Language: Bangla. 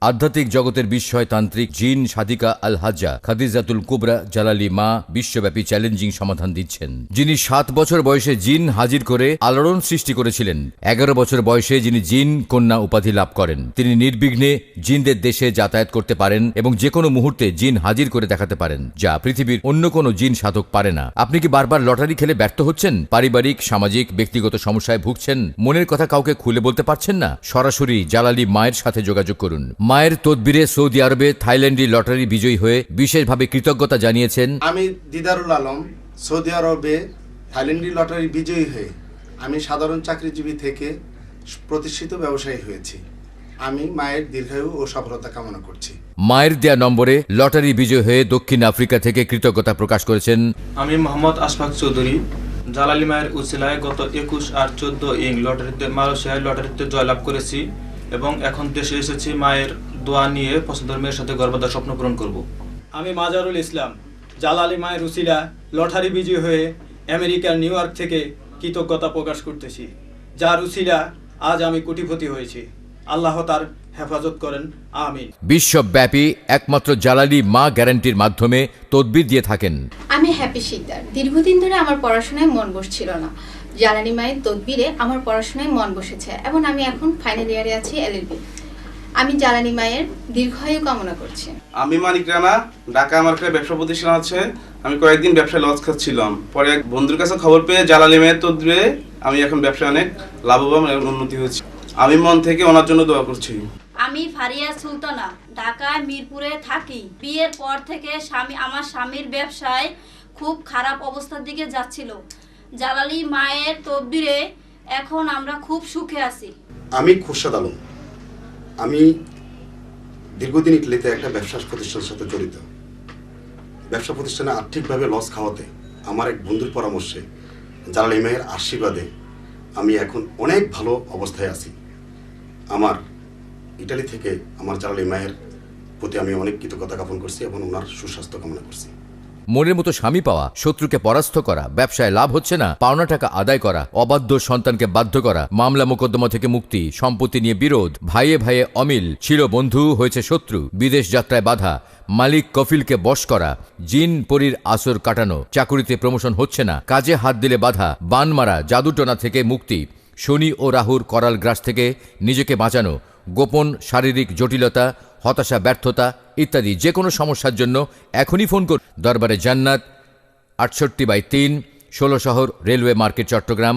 আধ্যাত্মিক জগতের বিস্ময়তান্ত্রিক জিন সাদিকা আল হাজ্জা খাদিজাতুল কুবরা জালালি মা বিশ্বব্যাপী চ্যালেঞ্জিং সমাধান দিচ্ছেন। যিনি 7 বছর বয়সে জিন হাজির করে আলোড়ন সৃষ্টি করেছিলেন, 11 বছর বয়সে যিনি জিন কন্যা উপাধি লাভ করেন, তিনি নির্বিঘ্নে জিনদের দেশে যাতায়াত করতে পারেন এবং যে কোনো মুহূর্তে জিন হাজির করে দেখাতে পারেন, যা পৃথিবীর অন্য কোনো জিন সাধক পারে না। আপনি কি বারবার লটারি খেলে ব্যর্থ হচ্ছেন? পারিবারিক, সামাজিক, ব্যক্তিগত সমস্যায় ভুগছেন? মনের কথা কাউকে খুলে বলতে পারছেন না? সরাসরি জালালি মায়ের সাথে যোগাযোগ করুন। মায়ের তদবিরে সৌদি আরবে থাইল্যান্ডি লটারি বিজয়ী হয়ে বিশেষভাবে কৃতজ্ঞতা জানিয়েছেন। আমি দিদারুল আলম, সৌদি আরবে থাইল্যান্ডি লটারি বিজয়ী হয়ে আমি সাধারণ চাকরিজীবী থেকে প্রতিষ্ঠিত ব্যবসায়ী হয়েছি। আমি মায়ের দীর্ঘায়ু ও সফলতা কামনা করছি। মায়ের দেয়া নম্বরে লটারি বিজয় হয়ে দক্ষিণ আফ্রিকা থেকে কৃতজ্ঞতা প্রকাশ করেছেন। আমি মোহাম্মদ আশফাক চৌধুরী, জালালি মায়ের উসিলায় গত 21 আর 14 লটারিতে মালয়েশিয়ায় লটারিতে জয়লাভ করেছি এবং এখন দেশে এসেছি মায়ের দোয়া নিয়ে পছন্দের মেয়ের সাথে গর্ভধার স্বপ্ন পূরণ করব। আমি মাজারুল ইসলাম, জালালি মায়ের উসিলা লটারি বিজয়ী হয়ে আমেরিকার নিউ ইয়র্ক থেকে কৃতজ্ঞতা প্রকাশ করতেছি, যার উসিলা আজ আমি কোটিপতি হয়েছি। আল্লাহ তার হেফাজত করেন, আমিন। বিশ্বব্যাপী একমাত্র জালালি মা গ্যারান্টির মাধ্যমে তদবির দিয়ে থাকেন। আমি হ্যাপি শিকদার। দীর্ঘদিন ধরে আমার পড়াশোনায় মন বসছিল না। জালালি মায়ের তদবিরে আমার পড়াশোনায় মন বসেছে এবং আমি এখন ফাইনাল ইয়ারে আছি এলএলবি। আমি জালালি মায়ের দীর্ঘায়ু কামনা করছি। আমি মানিক রানা, ঢাকা আমার একটা ব্যবসা প্রতিষ্ঠান আছে। আমি কয়েকদিন ব্যবসায় লস খাচ্ছিলাম, পরে এক বন্ধুর কাছে খবর পেয়ে জালালি মায়ের তদবিরে আমি এখন ব্যবসায় অনেক লাভবান এবং উন্নতি হয়েছে। আমি মন থেকে ওনার জন্য দোয়া করছি। আমি ফারিয়া সুলতানা, ঢাকায় মিরপুরে থাকি। বিয়ের পর থেকে আমার স্বামীর ব্যবসায় খুব খারাপ অবস্থার দিকে যাচ্ছিল। জালালি মায়ের তদবিরে এখন আমরা খুব সুখে আছি। আমি খুরশাদ আলম, আমি দীর্ঘদিন ইটালিতে একটা ব্যবসা প্রতিষ্ঠানের সাথে জড়িত। ব্যবসা প্রতিষ্ঠানে আর্থিকভাবে লস খাওয়াতে আমার এক বন্ধুর পরামর্শে, জালালি মায়ের আশীর্বাদে আমি এখন অনেক ভালো অবস্থায় আছি। আমার ইটালি থেকে আমার জালালি মায়ের প্রতি আমি অনেক কৃতজ্ঞতা জ্ঞাপন করছি এবং ওনার সুস্বাস্থ্য কামনা করছি। মনের মতো স্বামী পাওয়া, শত্রুকে পরাস্ত করা, ব্যবসায় লাভ হচ্ছে না, পাওনা টাকা আদায় করা, অবাধ্য সন্তানকে বাধ্য করা, মামলা মোকদ্দমা থেকে মুক্তি, সম্পত্তি নিয়ে বিরোধ, ভাইয়ে ভাইয়ে অমিল, ছিল বন্ধু হয়েছে শত্রু, বিদেশ যাত্রায় বাধা, মালিক কফিলকে বশ করা, জিন পরীর আসর কাটানো, চাকুরিতে প্রমোশন হচ্ছে না, কাজে হাত দিলে বাধা, বান মারা, জাদুটোনা থেকে মুক্তি, শনি ও রাহুর করাল গ্রাস থেকে নিজেকে বাঁচানো, গোপন শারীরিক জটিলতা, হতাশা, ব্যর্থতা ইত্যাদি যে কোনো সমস্যার জন্য এখনই ফোন করুন। দরবারে জান্নাত, 68/3, 16 শহর, রেলওয়ে মার্কেট, চট্টগ্রাম।